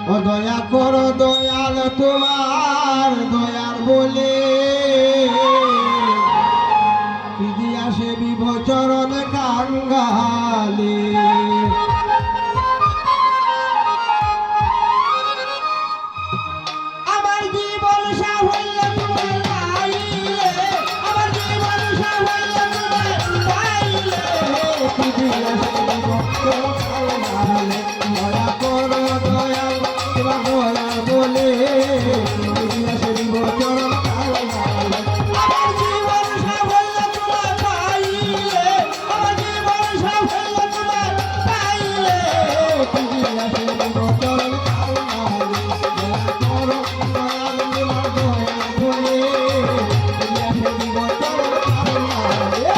ও দয়া করো দয়াল তোমার দয়ার বলে আসে বিভচরণ কাঙ্গালে আমার জীবন সাফল্য তোমার পাইলে আমার জীবন সাফল্য তোমার পাইলে দয়া করো দয়াল তোমার দয়াল বলে আসে বিভচরণ কাঙ্গালে আমার জীবন সাফল্য তোমার পাইলে আমার জীবন সাফল্য তোমার পাইলে আসে বিভচরণ কাঙ্গালে দয়া করো দয়াল তোমার দয়াল বলে আসে বিভচরণ কাঙ্গালে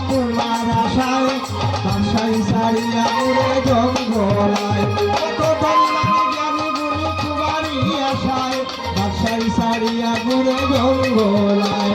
তোমার আশায় বাসায় সারিয়া ঘুরে জঙ্গলায় কত জ্ঞানী গুণী তোমারই আশায় বাসায় সারিয়া ঘুরে জঙ্গলায়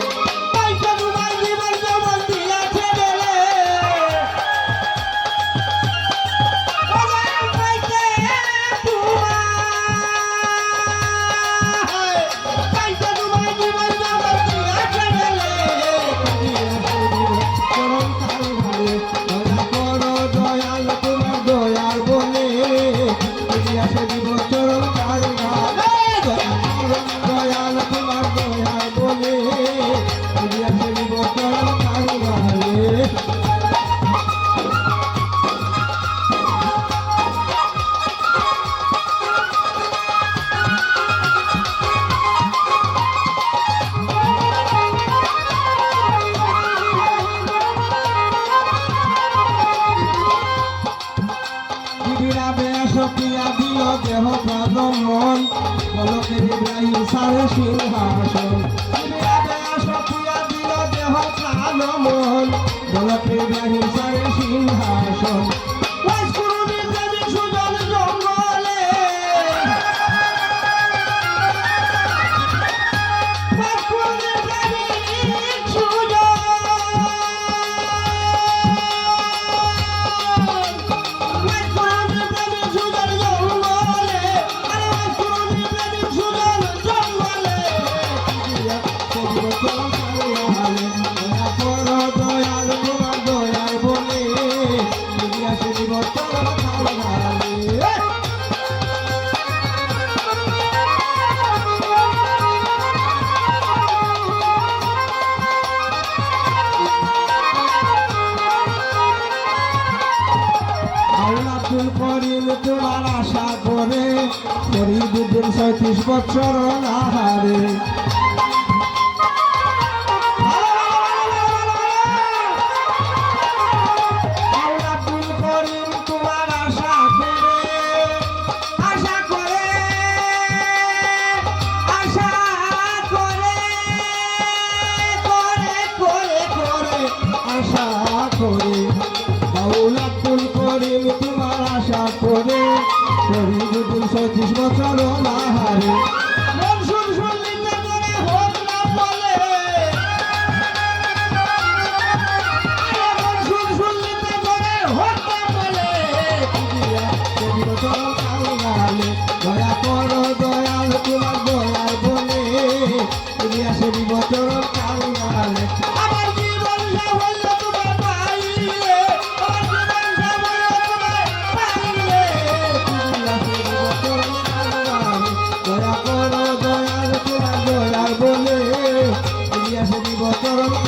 সপিয়া দিল দেহ প্রাণ মন বলকের ইব্রাহিম সারে সিংহাসন সপিয়া দিল দেহ প্রাণ মন বলকের ইব্রাহিম সারে সিংহাসন সুজন জঙ্গলে করিল তোমার আশা করে করি দুদিন ৩৬ বছর আহারে করে করি দুদিন ৩৬ বছর নাহারে মন শুনলিতে করে হোক না বলে মন শুনলিতে করে হোক না বলে দয়া করো দয়াল তোমার দয়াল বলে তুমি আসে বিবচর কাঙ্গালে আমার জীবন সাফল্য তোমার পাইলে দয়া করো দয়াল তোমার দয়াল বলে তুমি আসে বিবচরণ